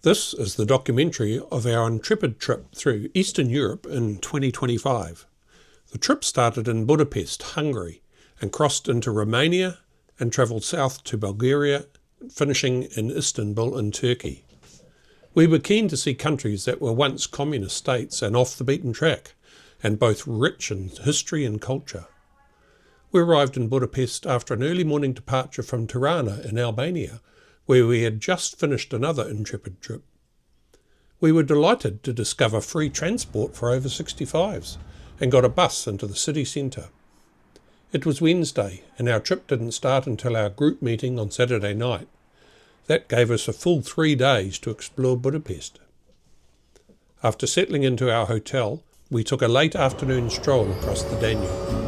This is the documentary of our Intrepid trip through Eastern Europe in 2025. The trip started in Budapest, Hungary, and crossed into Romania and travelled south to Bulgaria, finishing in Istanbul in Turkey. We were keen to see countries that were once communist states and off the beaten track, and both rich in history and culture. We arrived in Budapest after an early morning departure from Tirana in Albania, where we had just finished another Intrepid trip. We were delighted to discover free transport for over 65s and got a bus into the city centre. It was Wednesday and our trip didn't start until our group meeting on Saturday night. That gave us a full 3 days to explore Budapest. After settling into our hotel, we took a late afternoon stroll across the Danube.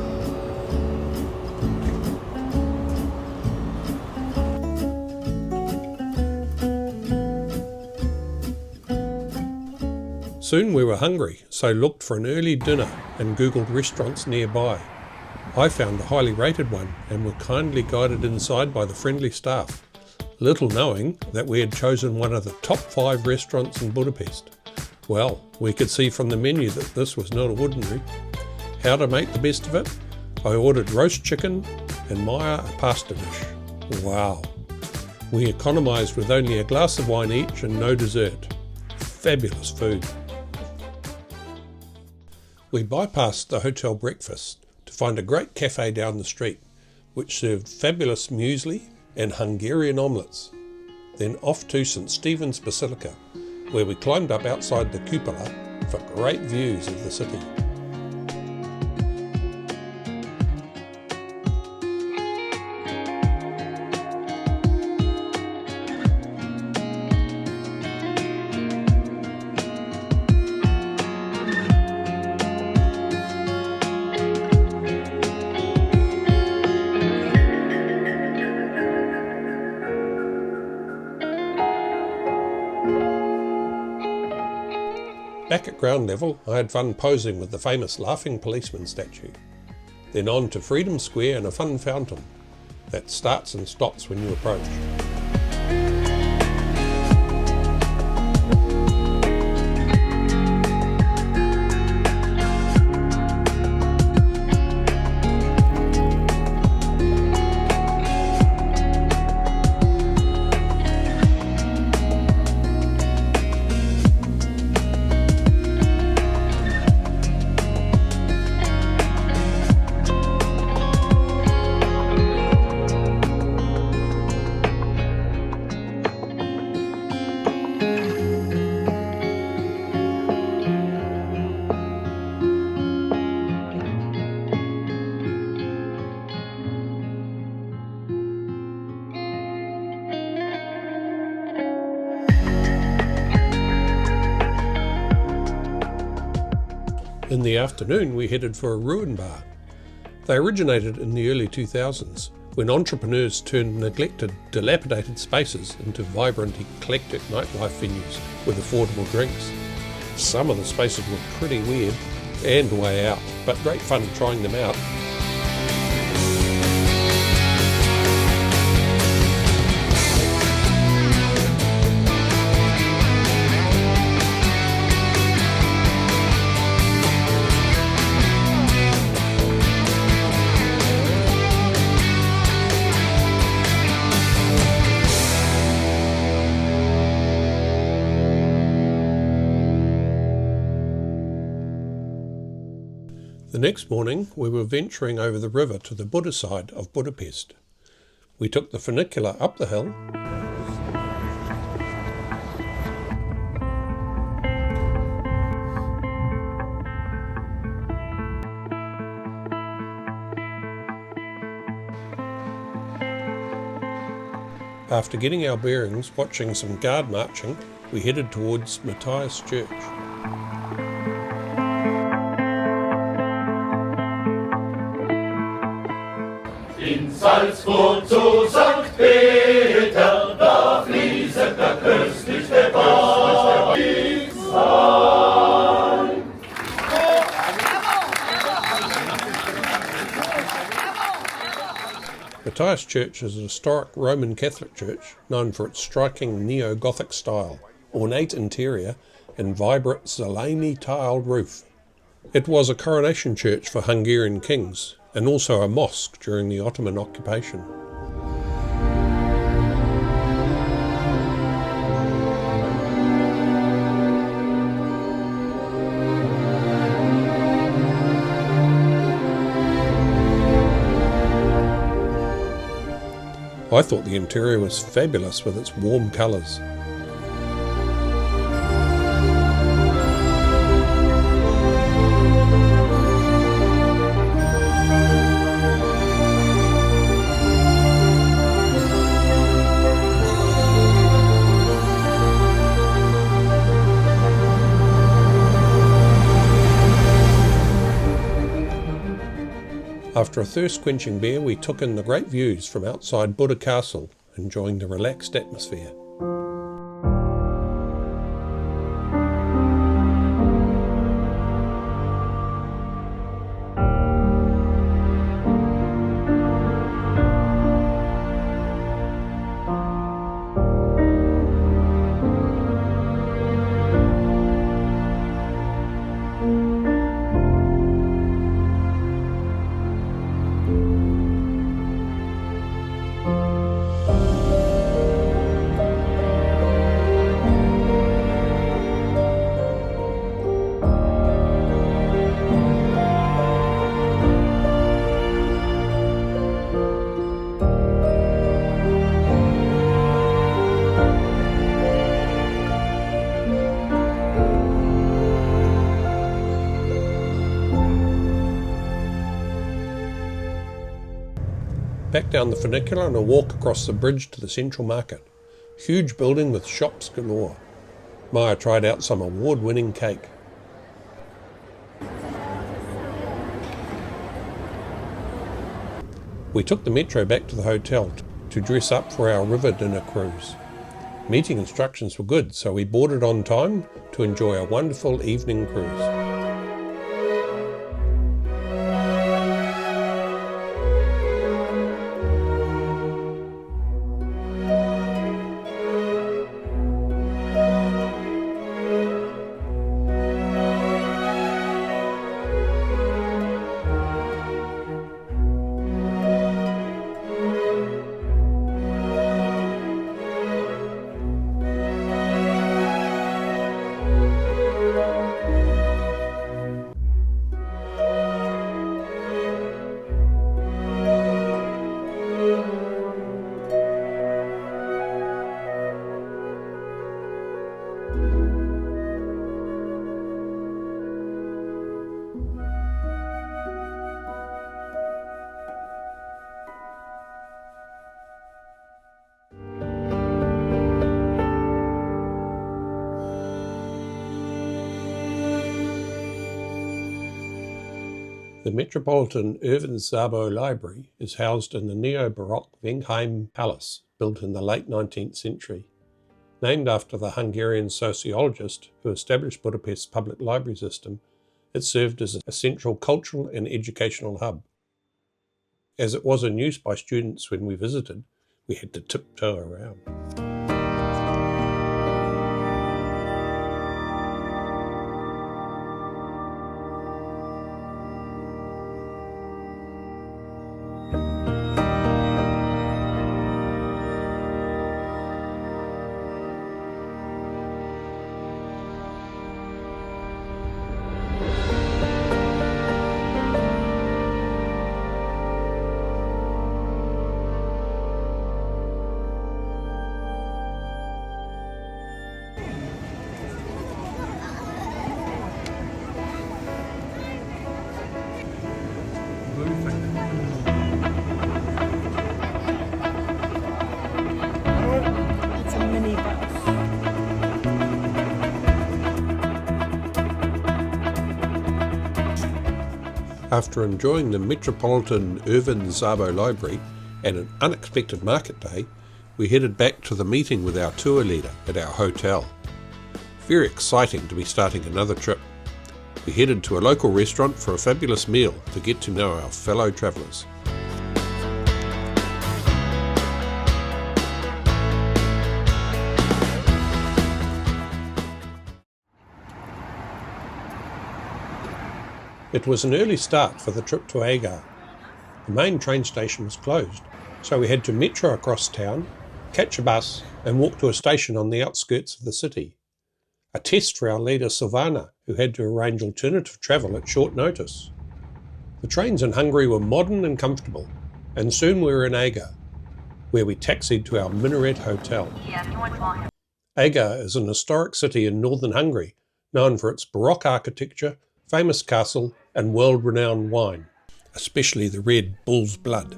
Soon we were hungry, so looked for an early dinner and googled restaurants nearby. I found a highly rated one and were kindly guided inside by the friendly staff, little knowing that we had chosen one of the top 5 restaurants in Budapest. Well, we could see from the menu that this was not ordinary. How to make the best of it? I ordered roast chicken and Maya a pasta dish. Wow! We economised with only a glass of wine each and no dessert. Fabulous food. We bypassed the hotel breakfast to find a great cafe down the street, which served fabulous muesli and Hungarian omelettes. Then off to St. Stephen's Basilica, where we climbed up outside the cupola for great views of the city. Back at ground level, I had fun posing with the famous laughing policeman statue. Then on to Freedom Square and a fun fountain that starts and stops when you approach. In the afternoon, we headed for a ruin bar. They originated in the early 2000s, when entrepreneurs turned neglected, dilapidated spaces into vibrant, eclectic nightlife venues with affordable drinks. Some of the spaces were pretty weird and way out, but great fun trying them out. The next morning, we were venturing over the river to the Buda side of Budapest. We took the funicular up the hill, After getting our bearings, watching some guard marching, we headed towards Matthias Church. In Salzburg zu St. Peter, da fließet der köstlichste Wein. Matthias Church is a historic Roman Catholic church known for its striking neo-Gothic style. ornate interior and vibrant Zeleny tiled roof. It was a coronation church for Hungarian kings and also a mosque during the Ottoman occupation. I thought the interior was fabulous with its warm colours. After a thirst-quenching beer, we took in the great views from outside Buda Castle, enjoying the relaxed atmosphere. Back down the funicular and a walk across the bridge to the central market. Huge building with shops galore. Maya tried out some award-winning cake. We took the metro back to the hotel to dress up for our river dinner cruise. Meeting instructions were good, so we boarded on time to enjoy a wonderful evening cruise. The Metropolitan Irvin Szabo Library is housed in the neo-Baroque Wenkheim Palace, built in the late 19th century. Named after the Hungarian sociologist who established Budapest's public library system, it served as a central cultural and educational hub. As it was in use by students when we visited, we had to tiptoe around. After enjoying the Metropolitan Irvin Szabo Library and an unexpected market day, we headed back to the meeting with our tour leader at our hotel. Very exciting to be starting another trip. We headed to a local restaurant for a fabulous meal to get to know our fellow travellers. It was an early start for the trip to Agar. The main train station was closed, so we had to metro across town, catch a bus and walk to a station on the outskirts of the city. A test for our leader Silvana, who had to arrange alternative travel at short notice. The trains in Hungary were modern and comfortable, and soon we were in Agar, where we taxied to our minaret hotel. Agar is an historic city in northern Hungary, known for its Baroque architecture, famous castle and world-renowned wine, especially the red bull's blood.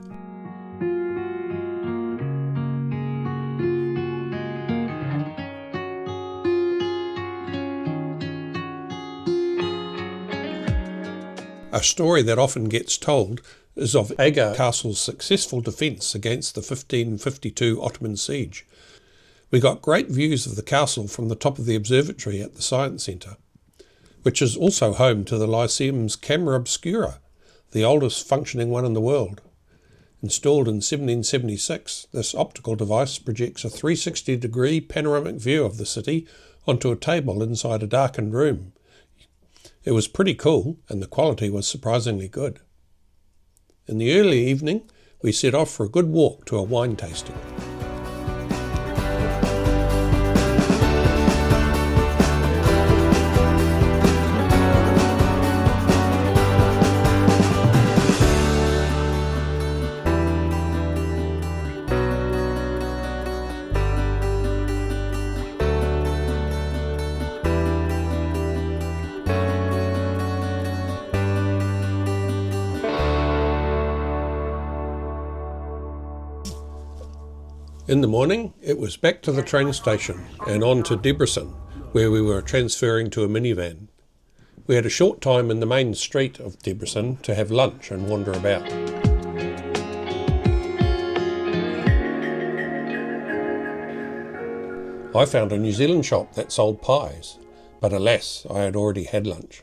A story that often gets told is of Agar Castle's successful defence against the 1552 Ottoman siege. We got great views of the castle from the top of the observatory at the Science Centre, which is also home to the Lyceum's camera obscura, the oldest functioning one in the world. Installed in 1776, this optical device projects a 360-degree panoramic view of the city onto a table inside a darkened room. It was pretty cool, and the quality was surprisingly good. In the early evening, we set off for a good walk to a wine tasting. In the morning, it was back to the train station and on to Debrecen, where we were transferring to a minivan. We had a short time in the main street of Debrecen to have lunch and wander about. I found a New Zealand shop that sold pies, but alas, I had already had lunch.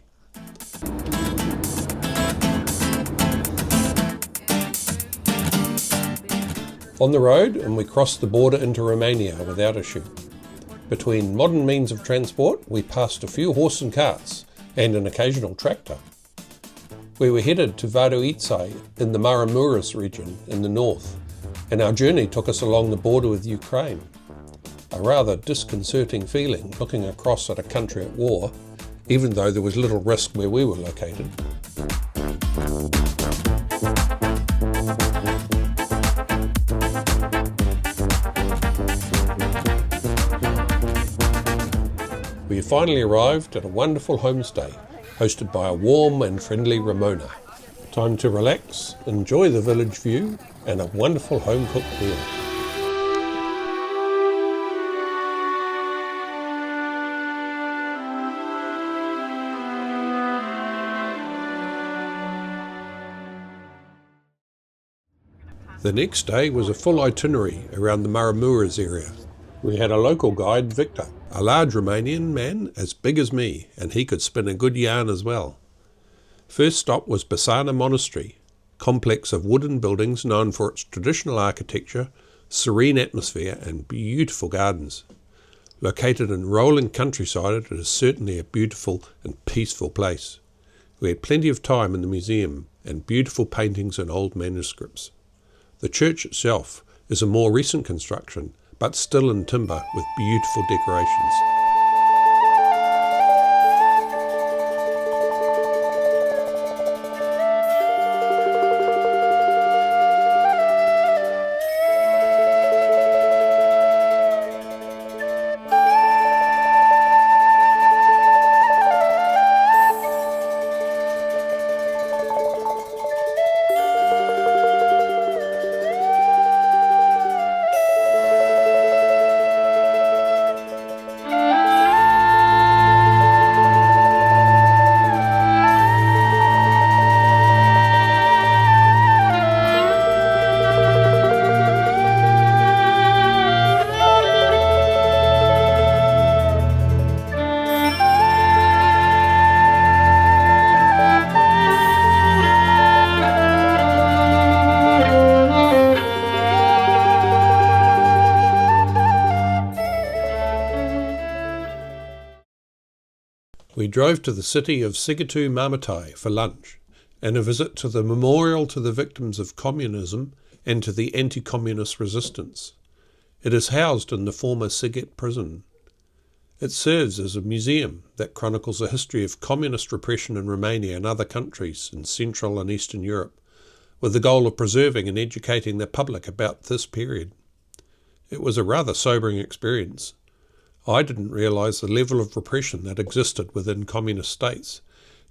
On the road, and we crossed the border into Romania without issue. Between modern means of transport, we passed a few horse and carts and an occasional tractor. We were headed to Vadoice in the Maramureș region in the north, and our journey took us along the border with Ukraine. A rather disconcerting feeling looking across at a country at war, even though there was little risk where we were located. We finally arrived at a wonderful homestay, hosted by a warm and friendly Ramona. Time to relax, enjoy the village view, and a wonderful home-cooked meal. The next day was a full itinerary around the Maramureș area. We had a local guide, Victor, a large Romanian man as big as me, and he could spin a good yarn as well. First stop was Basana Monastery, complex of wooden buildings known for its traditional architecture, serene atmosphere and beautiful gardens. Located in rolling countryside, it is certainly a beautiful and peaceful place. We had plenty of time in the museum and beautiful paintings and old manuscripts. The church itself is a more recent construction, but still in timber with beautiful decorations. We drove to the city of Sighetu Marmatai for lunch and a visit to the memorial to the victims of communism and to the anti-communist resistance. It is housed in the former Sighet prison. It serves as a museum that chronicles a history of communist repression in Romania and other countries in Central and Eastern Europe, with the goal of preserving and educating the public about this period. It was a rather sobering experience. I didn't realise the level of repression that existed within communist states,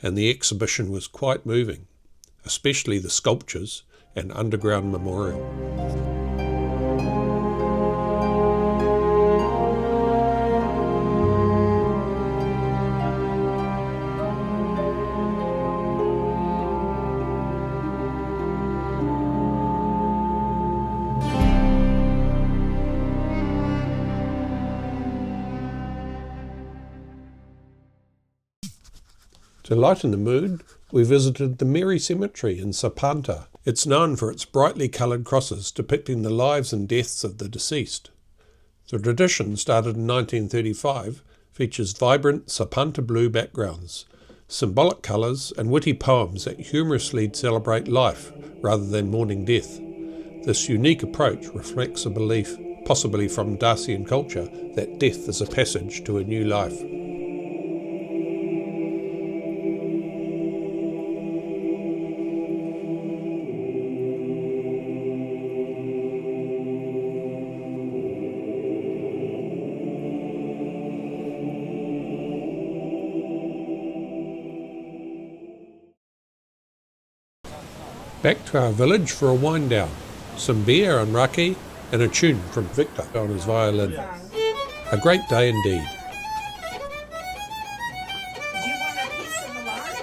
and the exhibition was quite moving, especially the sculptures and underground memorial. To lighten the mood, we visited the Mary Cemetery in Sapanta. It's known for its brightly coloured crosses depicting the lives and deaths of the deceased. The tradition, started in 1935, features vibrant Sapanta blue backgrounds, symbolic colours and witty poems that humorously celebrate life rather than mourning death. This unique approach reflects a belief, possibly from Dacian culture, that death is a passage to a new life. Back to our village for a wind down, some beer and raki, and a tune from Victor on his violin. A great day indeed. Do you want a piece of the lard?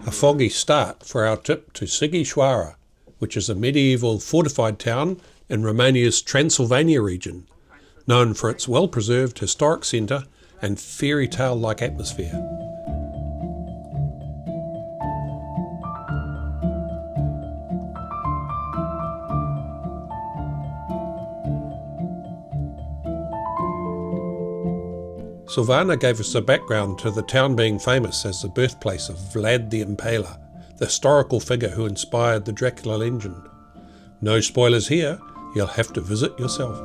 A foggy start for our trip to Sighișoara, which is a medieval fortified town in Romania's Transylvania region, known for its well-preserved historic centre and fairy tale-like atmosphere. Silvana gave us a background to the town being famous as the birthplace of Vlad the Impaler, the historical figure who inspired the Dracula legend. No spoilers here, you'll have to visit yourself.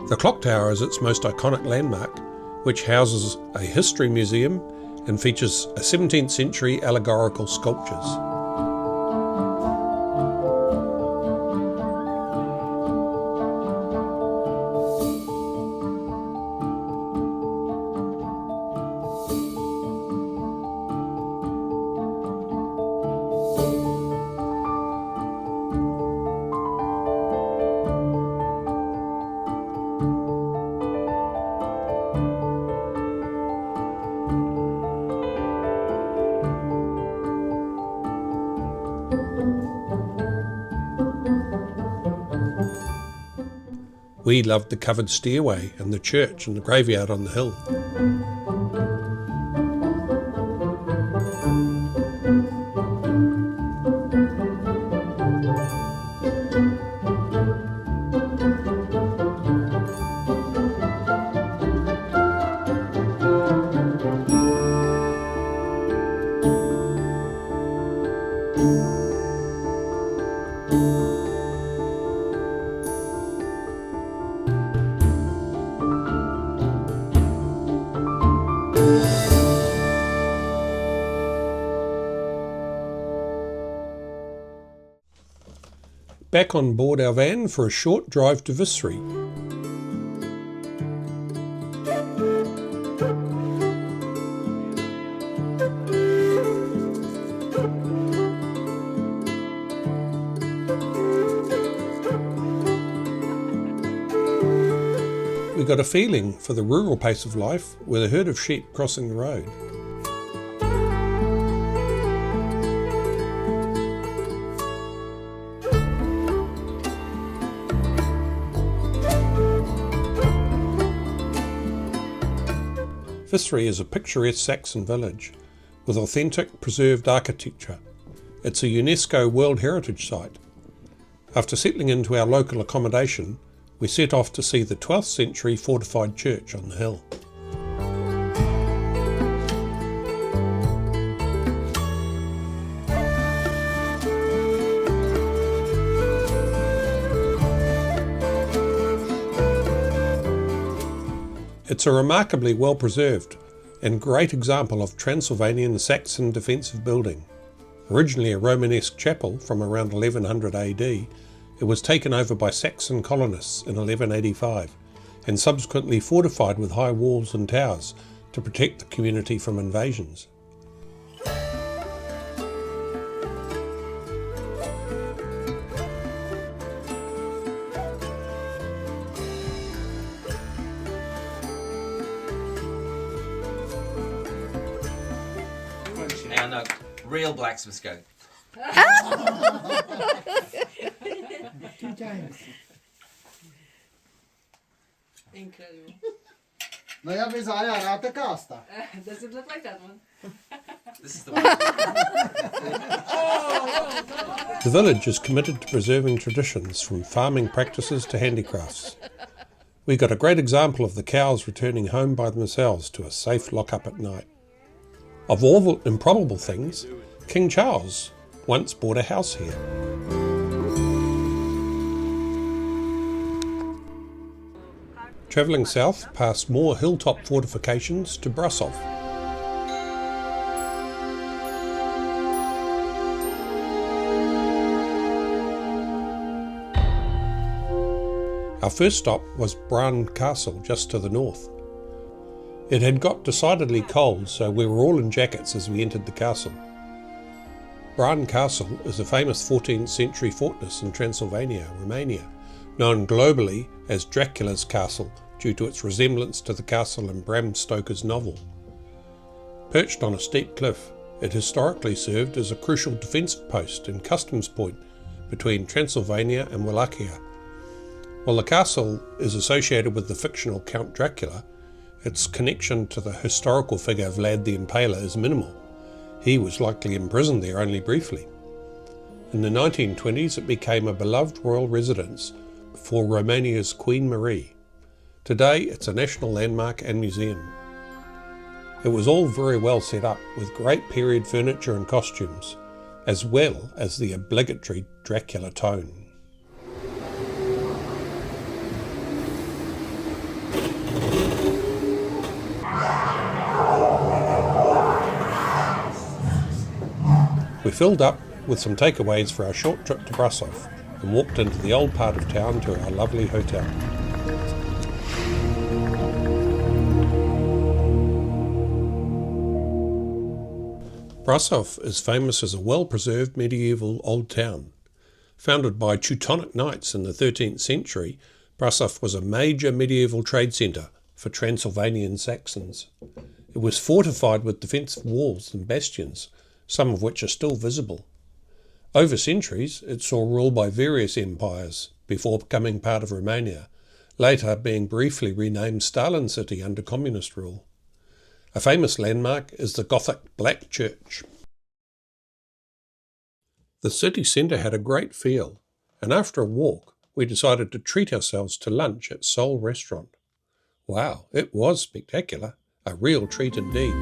The clock tower is its most iconic landmark, which houses a history museum and features a 17th century allegorical sculptures. We loved the covered stairway and the church and the graveyard on the hill. Back on board our van for a short drive to Visri. We got a feeling for the rural pace of life with a herd of sheep crossing the road. Vissery is a picturesque Saxon village with authentic preserved architecture. It's a UNESCO World Heritage Site. After settling into our local accommodation, we set off to see the 12th century fortified church on the hill. It's a remarkably well preserved and great example of Transylvanian Saxon defensive building. Originally a Romanesque chapel from around 1100 AD, it was taken over by Saxon colonists in 1185 and subsequently fortified with high walls and towers to protect the community from invasions. Now, no, real blacksmiths go. 2 times. Incredible. No ja Visaja rata casta. Does it look like that one? This is the one. The village is committed to preserving traditions from farming practices to handicrafts. We got a great example of the cows returning home by themselves to a safe lock-up at night. Of all the improbable things, King Charles once bought a house here. Travelling south past more hilltop fortifications to Brasov. Our first stop was Bran Castle, just to the north. It had got decidedly cold, so we were all in jackets as we entered the castle. Bran Castle is a famous 14th century fortress in Transylvania, Romania, known globally as Dracula's Castle due to its resemblance to the castle in Bram Stoker's novel. Perched on a steep cliff, it historically served as a crucial defensive post and customs point between Transylvania and Wallachia. While the castle is associated with the fictional Count Dracula, its connection to the historical figure Vlad the Impaler is minimal. He was likely imprisoned there only briefly. In the 1920s it became a beloved royal residence for Romania's Queen Marie. Today it's a national landmark and museum. It was all very well set up with great period furniture and costumes, as well as the obligatory Dracula tone. We filled up with some takeaways for our short trip to Brasov and walked into the old part of town to our lovely hotel. Brasov is famous as a well-preserved medieval old town. Founded by Teutonic knights in the 13th century, Brasov was a major medieval trade centre for Transylvanian Saxons. It was fortified with defensive walls and bastions, some of which are still visible. Over centuries, it saw rule by various empires before becoming part of Romania, later being briefly renamed Stalin City under communist rule. A famous landmark is the Gothic Black Church. The city centre had a great feel, and after a walk, we decided to treat ourselves to lunch at Seoul Restaurant. Wow, it was spectacular, a real treat indeed.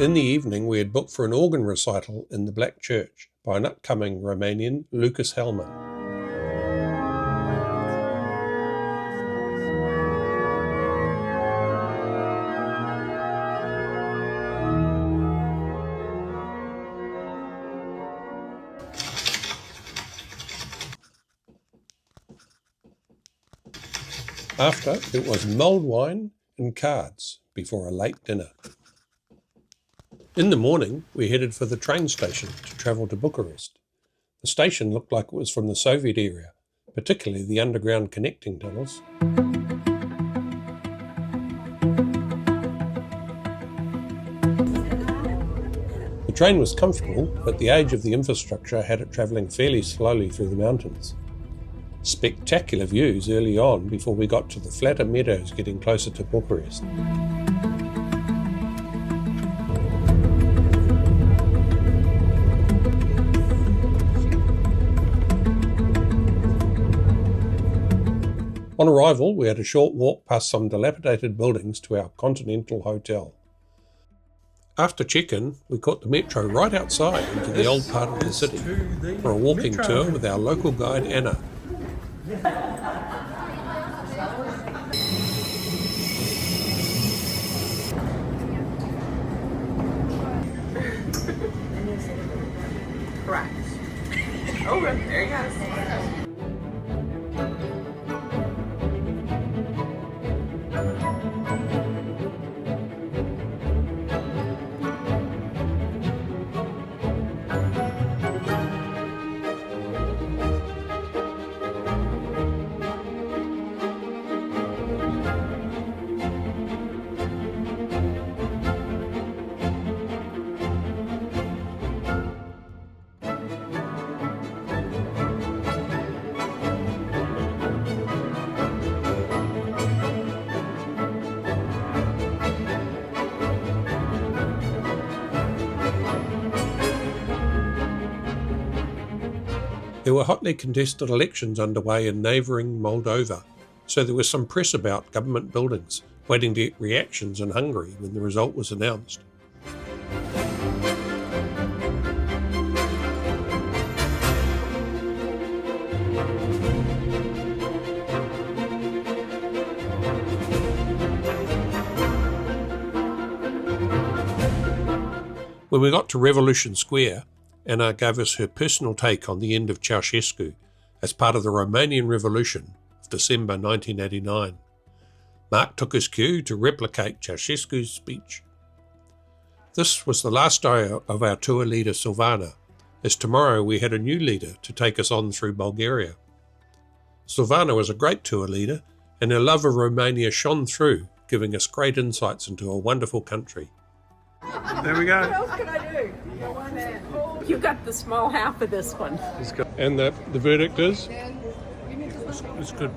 In the evening, we had booked for an organ recital in the Black Church by an upcoming Romanian, Lucas Hellman. After, it was mulled wine and cards before a late dinner. In the morning, we headed for the train station to travel to Bucharest. The station looked like it was from the Soviet era, particularly the underground connecting tunnels. The train was comfortable, but the age of the infrastructure had it travelling fairly slowly through the mountains. Spectacular views early on before we got to the flatter meadows getting closer to Bucharest. On arrival, we had a short walk past some dilapidated buildings to our Continental Hotel. After check-in, we caught the metro right outside into the old part of the city for a walking tour with our local guide Anna. Correct. Oh, there you go. There were hotly contested elections underway in neighbouring Moldova, so there was some press about government buildings, waiting to get reactions in Hungary when the result was announced. When we got to Revolution Square, Anna gave us her personal take on the end of Ceausescu as part of the Romanian Revolution of December 1989. Mark took his cue to replicate Ceausescu's speech. This was the last day of our tour leader Silvana, as tomorrow we had a new leader to take us on through Bulgaria. Silvana was a great tour leader, and her love of Romania shone through, giving us great insights into a wonderful country. There we go. What else can I do? You got the small half of this one. And the verdict is? It's good.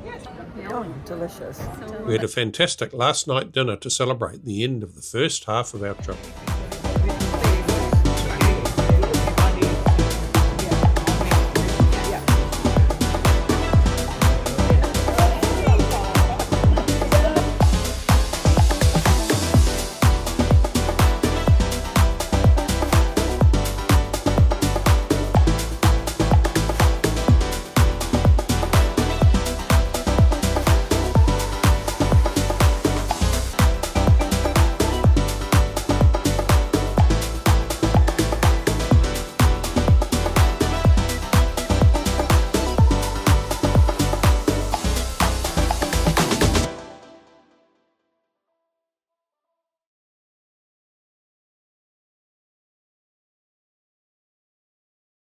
Oh, delicious. We had a fantastic last night dinner to celebrate the end of the first half of our trip.